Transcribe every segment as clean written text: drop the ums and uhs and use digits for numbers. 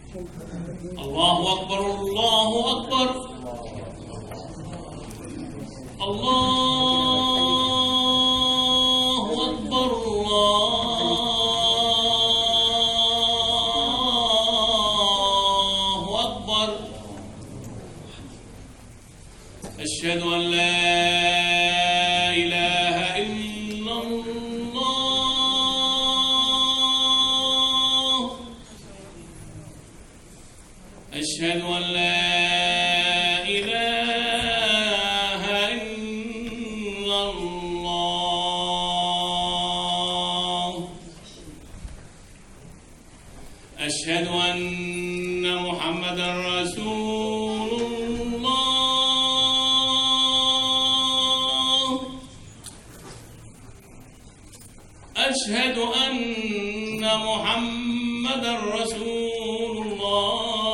الله أكبر الله أكبر الله أكبر الله أكبر أشهد أن لا إله إلا الله أشهد أن لا إله إلا الله أشهد أن محمدا رسول الله أشهد أن محمدا رسول الله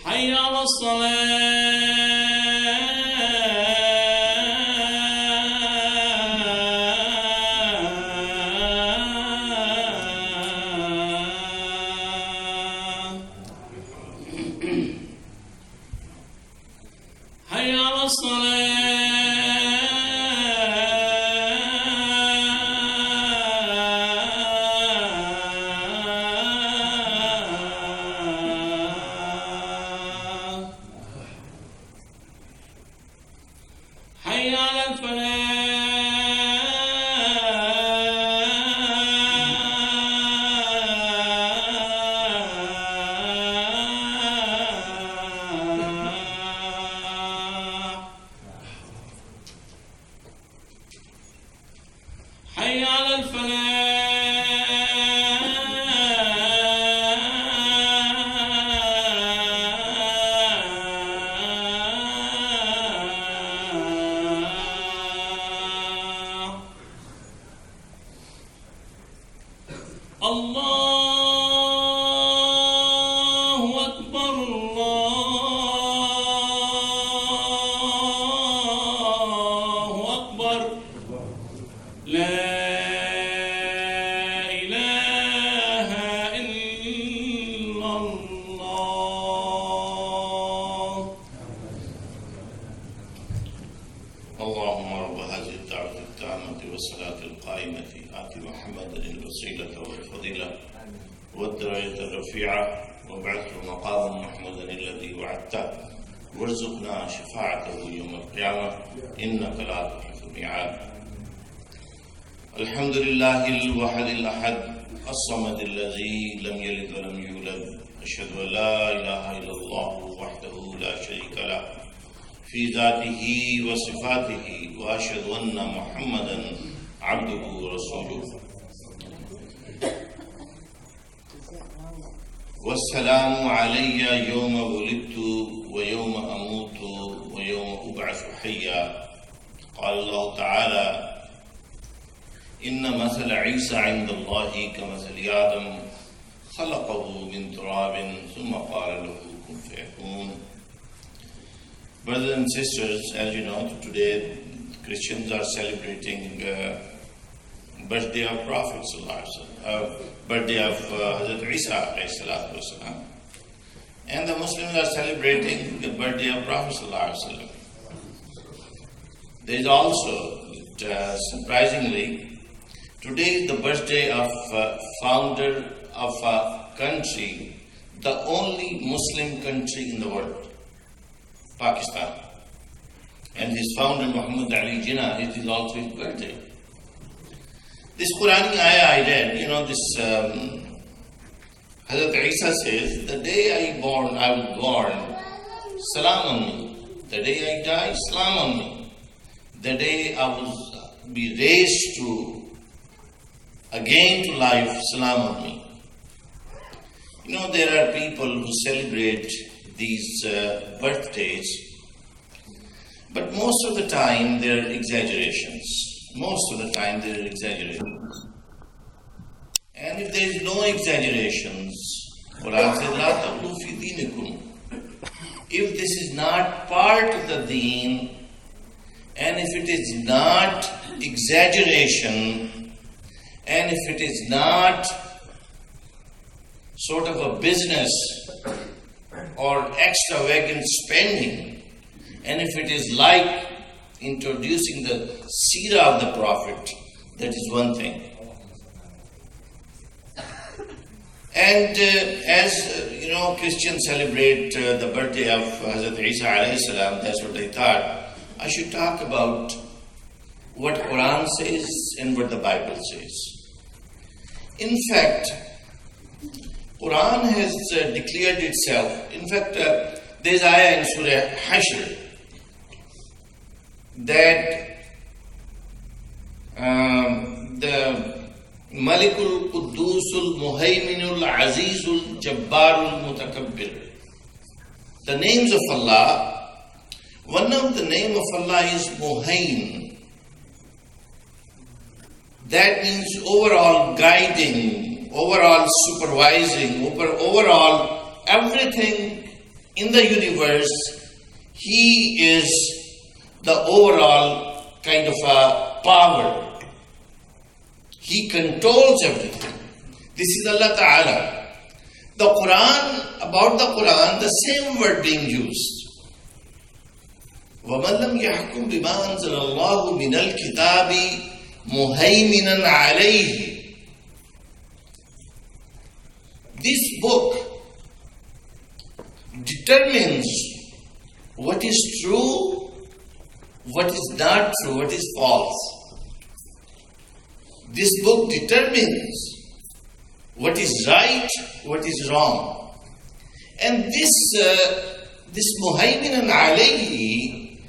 حي على الصلاة حي على الصلاة حي على الفلاح حي على الفلاح الله أكبر الله أكبر لا إله إلا الله اللهم رب هذه الدعوة التامة والصلاة القائمة آت محمدا الوسيلة والفضيلة والدرجة الرفيعة وابعثه مقاما محمودا الذي وعدته وارزقنا شفاعته يوم القيامة إنك لا تخلف الميعاد. الحمد لله الواحد الأحد الصمد الذي لم يلد ولم يولد أشهد أن لا إله إلا الله وحده لا شريك له في ذاته وصفاته وأشهد أن محمدا عبده ورسوله والسلام علي يوم ولدت ويوم أموت ويوم أبعث حيا. قال الله تعالى إن مثل عيسى عند الله كمثل آدم خلقه من تراب ثم قال له كن فيكون. Brothers and sisters, as you know, today Christians are celebrating birthday of Prophet birthday of Hazrat Isa ﷺ. And the Muslims are celebrating the birthday of Prophet ﷺ. There is also, surprisingly, today is the birthday of founder of a country, the only Muslim country in the world, Pakistan. And his founder, Muhammad Ali Jinnah, it is also his birthday. This Quranic ayah I read, this Hazrat Isa says, the day I was born, salam on me. The day I die, salam on me. The day I was be raised again to life, salam on me. There are people who celebrate these birthdays, but most of the time they're exaggerations. And if there is no exaggerations, Quran says, "La taghlu fi dinikum." If this is not part of the deen, and and if it is not exaggeration, and if it is not sort of a business or extravagant spending, and if it is like introducing the seerah of the Prophet, that is one thing. And as you know, Christians celebrate the birthday of Hazrat Isa alayhi salam. That's what I thought I should talk about what Quran says and what the Bible says. In fact, Quran has declared itself. In fact, there is ayah in Surah Hashr that the Malikul Quddusul Muhayminul Azizul Jabbarul Mutakabbir. The names of Allah, one of the name of Allah is Muhayn. That means overall guiding, overall supervising, overall everything in the universe. He is the overall kind of a power. He controls everything. This is Allah Ta'ala. The Quran, about the Quran, the same word being used. وَمَنْ لَمْ يَحْكُمْ بِمَا أَنزَلَ اللَّهُ مِنَ الْكِتَابِ مُهَيْمِنًا عَلَيْهِ. This book determines what is true, what is not true, what is false. This book determines what is right, what is wrong. And this Muhayminan alayhi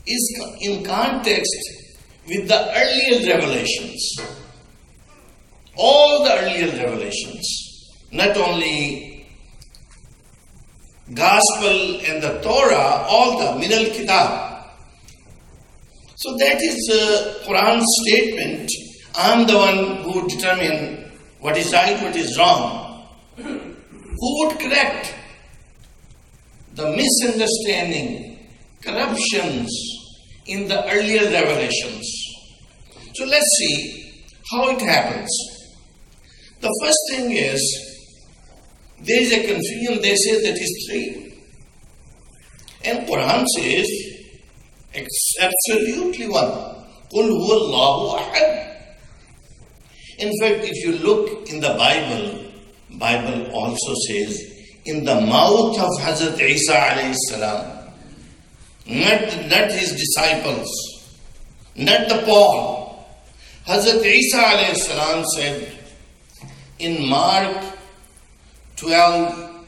is in context with the earlier revelations. All the earlier revelations, not only Gospel and the Torah, all the Minal Kitab. So that is Quran's statement. I'm the one who would determine what is right, what is wrong. Who would correct the misunderstanding, corruptions in the earlier revelations. So let's see how it happens. The first thing is, there is a confusion. They say that is 3. And Quran says, it's absolutely 1. Qul huwa Allahu ahad. In fact, if you look in the Bible also says, in the mouth of Hazrat Isa alayhi salam, not his disciples, not the Paul. Hazrat Isa alayhi salam said in Mark 12,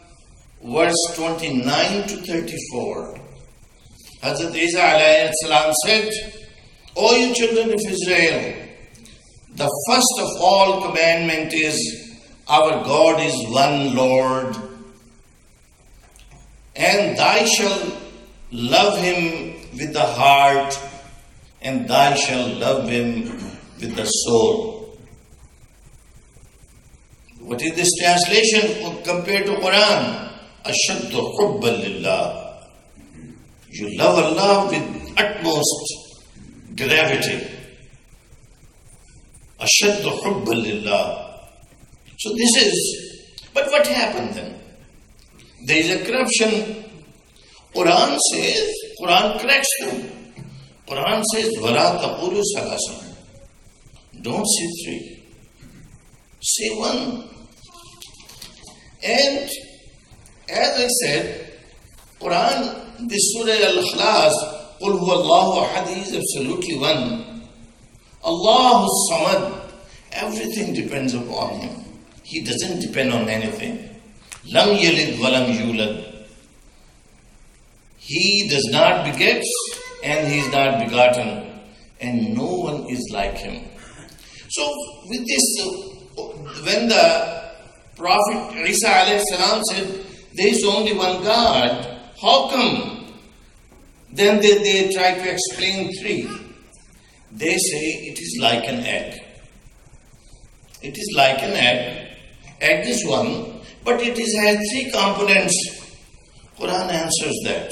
verse 29 to 34, Hazrat Isa alayhi salam said, O you children of Israel, the first of all commandment is, our God is one Lord, and thou shalt love him with the heart, and thou shalt love him with the soul. What is this translation compared to Quran? Ashaddu hubban lillah. You love Allah with utmost gravity. Ashaddu hubban lillah. So this is, but what happened then? There is a corruption. Quran says, Quran corrects them. Quran says, وَلَا تَقُولُوا ثَلَاثًا. Don't say 3. Say 1. And as I said, Quran, this Surah Al-Ikhlas, قُلْ هُوَ اللَّهُ أَحَدٌ, is absolutely 1. Allahu Samad, everything depends upon him. He doesn't depend on anything. Lam yalid walam yulad. He does not beget and he is not begotten, and no one is like him. So with this, when the Prophet Isa alayhi salam said there is only one God, how come? Then they try to explain 3. They say it is like an egg. It is like an egg. Egg is 1, but it has 3 components. Quran answers that.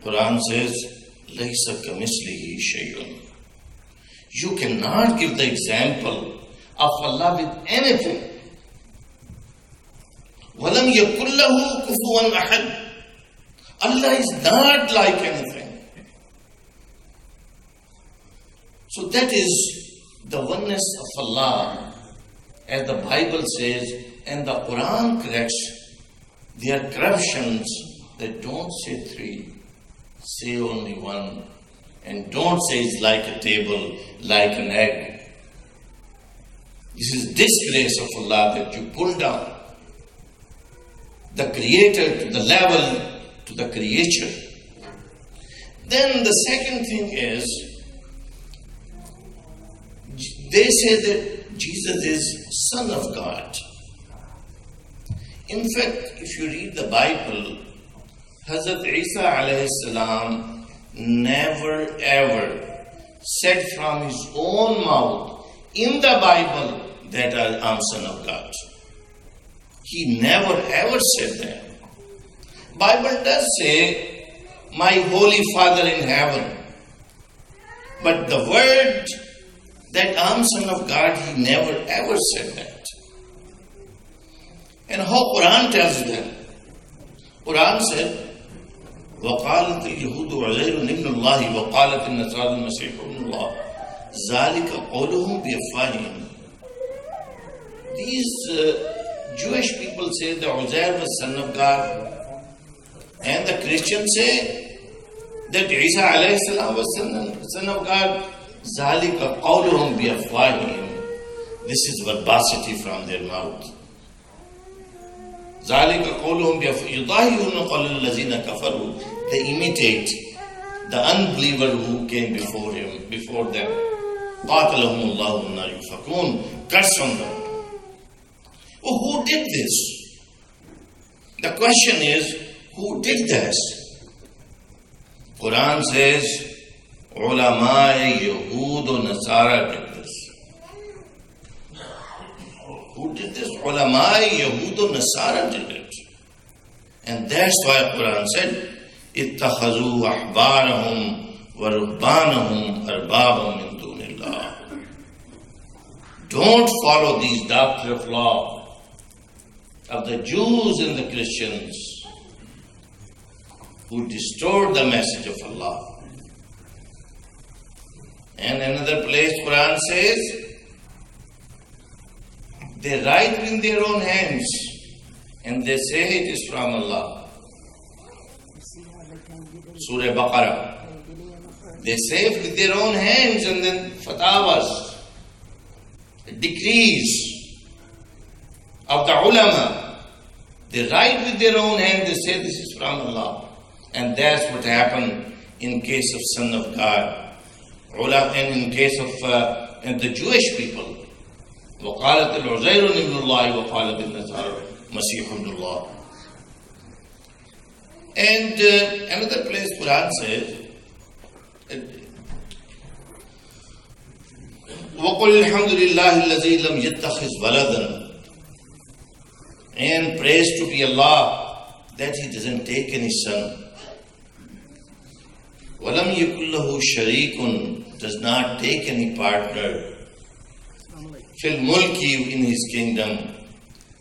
Quran says, لَيْسَ كَمِثْلِهِ شَيْءٌ. You cannot give the example of Allah with anything. وَلَمْ يَكُنْ لَهُ كُفُوًا أَحَدٌ. Allah is not like anything. So that is the oneness of Allah, as the Bible says, and the Qur'an corrects their corruptions that don't say three, say only one, and don't say it's like a table, like an egg. This is disgrace of Allah that you pull down the Creator to the level to the creature. Then the second thing is, they say that Jesus is Son of God. In fact, if you read the Bible, Hazrat Isa alayhi salam never ever said from his own mouth in the Bible that I am Son of God. He never ever said that. Bible does say, my Holy Father in heaven. But the word that I am Son of God, he never ever said that. And how Quran tells them? Quran said, وَقَالَتِ الْيَهُودُ عُزَيْرٌ ابْنُ اللَّهِ وَقَالَتِ النَّصَارَى الْمَسِيحُ ابْنُ اللَّهِ ذَلِكَ قَوْلُهُمْ بِأَفْوَاهِهِمْ. These Jewish people say that Uzair was Son of God. And the Christians say that Isa alayhi salam was Son of God. ذَلِكَ قَوْلُهُمْ بِأَفْوَاهِهِمْ. This is verbosity from their mouth. ذَلِكَ قَوْلُهُمْ بِأَفْوَاهِهِمْ يُضَاهِئُونَ قَوْلَ الَّذِينَ كَفَرُوا. They imitate the unbeliever who came before them. قَاتَلَهُمُ اللَّهُ النَّارِ يُفَكُونَ. Curse on them. Oh, who did this? The question is, who did this? Quran says, Ulama Yahud and Nasara did this. Who did this? Ulama Yahud and Nasara did it. And that's why Quran said, اتخذوا أحبارهم ورهبانهم أربابا من دون الله. Don't follow these doctrine of law of the Jews and the Christians who distort the message of Allah. And another place Quran says, they write in their own hands and they say it is from Allah. Surah Baqarah. They say it with their own hands, and then fatwas, decrees of the ulama. They write with their own hand, they say this is from Allah. And that's what happened in case of Son of God. And in case of the Jewish people. وَقَالَتِ الْعُزَيْرُ ابْنُ اللَّهِ وَقَالَتِ النَّصَارَى الْمَسِيحُ ابْنُ اللَّهِ. And another place Quran says, وَقُلِ الْحَمْدُ لِلَّهِ الَّذِي لَمْ يَتَّخِذْ وَلَدًا. And praise to be Allah that He doesn't take any son. وَلَمْ يَكُنْ لَهُ شَرِيكٌ, does not take any partner. فِي الْمُلْكِ, in His kingdom.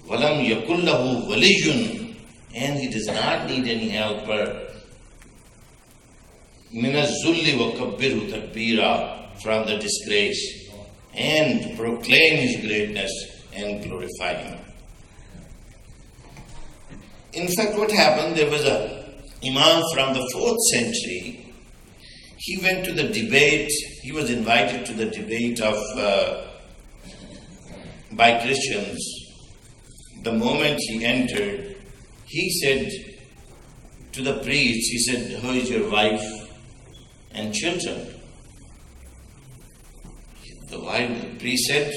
وَلَمْ يَكُنْ لَهُ وَلِيٌّ, and He does not need any helper. مِنَ الذُّلِّ وَكَبِّرْهُ تَكْبِيرًا, from the disgrace, and proclaim His greatness and glorify Him. In fact, what happened, there was a Imam from the 4th century. He went to the debate, he was invited to the debate of by Christians. The moment he entered, he said to the priest, he said, "Who is your wife and children?" The priest said,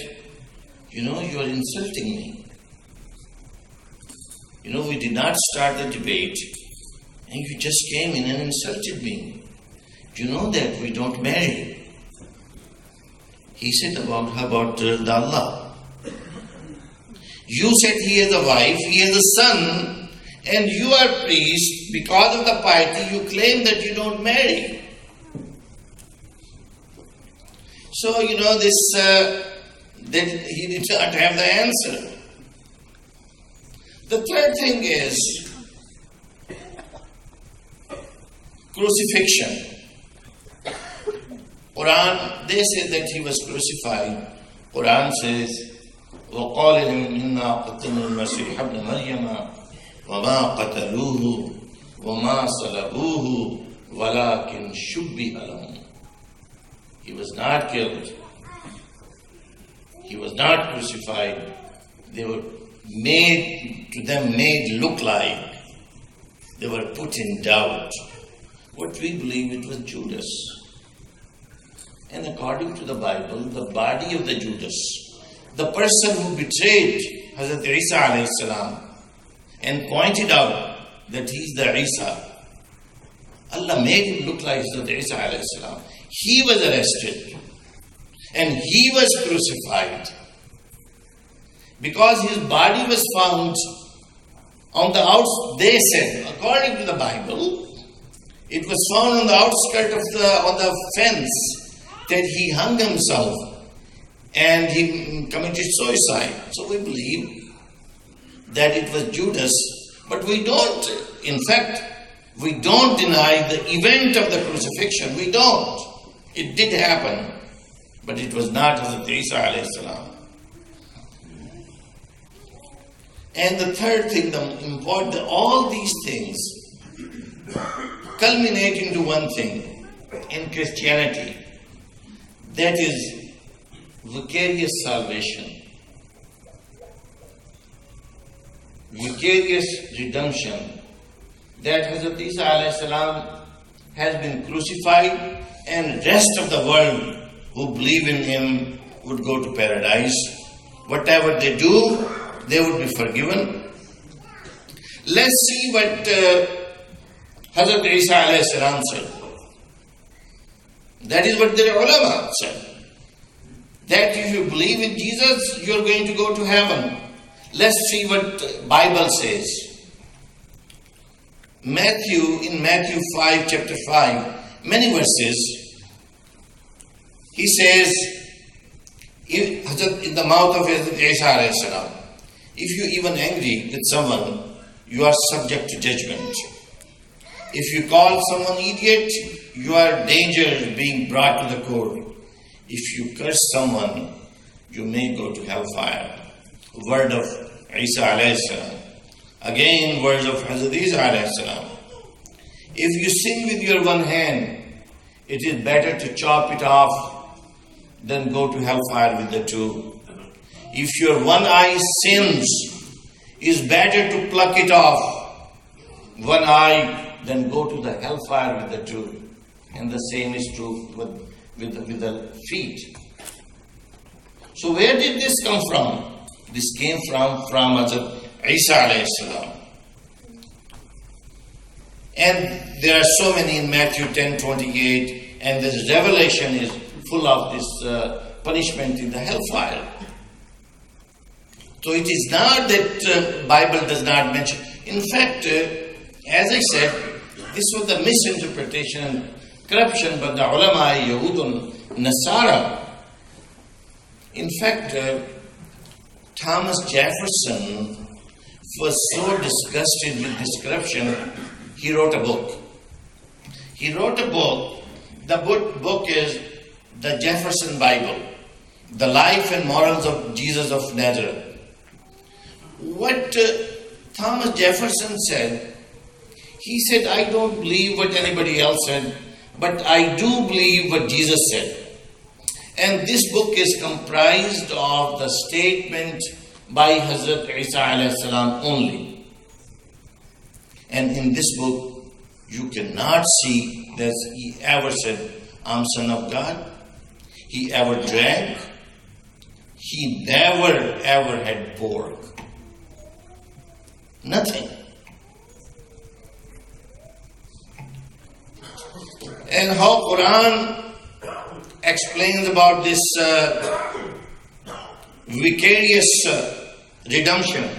"You know, you are insulting me. You know, we did not start the debate and you just came in and insulted me. You know that we don't marry." He said, about the Allah. You said he has a wife, he has a son, and you are priest. Because of the piety, you claim that you don't marry. So, that he did not have the answer. The third thing is crucifixion. Quran, they say that he was crucified. Quran says, وَقَالَ إِنَّا قَتَلْنَا الْمَسِيحَ ابْنَ مَرْيَمَ وَمَا قَتَلُوهُ وَمَا صَلَبُوهُ وَلَكِنْ شُبِّهَ لَهُمْ. He was not killed. He was not crucified. They were made look like. They were put in doubt. What we believe, it was Judas. And according to the Bible, the body of the Judas, the person who betrayed Hazrat Isa alayhi salam and pointed out that he's the Isa, Allah made him look like Hazrat Isa alayhi salam. He was arrested and he was crucified because his body was found on the outside. They said, according to the Bible, it was found on the outskirts of on the fence, that he hung himself and he committed suicide. So we believe that it was Judas, but we don't deny the event of the crucifixion. We don't. It did happen, but it was not Hazrat Isa alayhi salam. And the third thing, the important, all these things culminate into one thing in Christianity, that is vicarious salvation, vicarious redemption, that Hazrat Isa alayhi salam has been crucified and rest of the world who believe in him would go to paradise. Whatever they do, they would be forgiven. Let's see what Hazrat Isa alayhi salam said. That is what the ulama said. That if you believe in Jesus, you are going to go to heaven. Let's see what Bible says. In Matthew 5, chapter 5, many verses, he says, in the mouth of Hazrat Isa alayhi salam, if you even angry with someone, you are subject to judgment. If you call someone idiot, you are danger of being brought to the court. If you curse someone, you may go to hellfire. Word of Isa alayhi salam. Again, words of Hazrat Isa alayhi salam. If you sin with your one hand, it is better to chop it off than go to hellfire with the two. If your one eye sins, it is better to pluck it off, one eye, than go to the hellfire with the two. And the same is true with the feet. So where did this come from? This came from Hazrat Isa alayhi salam. And there are so many in Matthew 10:28, and this revelation is full of this punishment in the hellfire. So it is not that Bible does not mention. In fact, as I said, this was the misinterpretation and corruption by the ulama, Yahud and Nasara. In fact, Thomas Jefferson was so disgusted with this corruption, he wrote a book. The book is the Jefferson Bible, the life and morals of Jesus of Nazareth. What Thomas Jefferson said, he said, I don't believe what anybody else said, but I do believe what Jesus said. And this book is comprised of the statement by Hazrat Isa alayhi salam only. And in this book, you cannot see that he ever said, I'm son of God. He ever drank. He never ever had pork. Nothing. And how Quran explains about this vicarious redemption.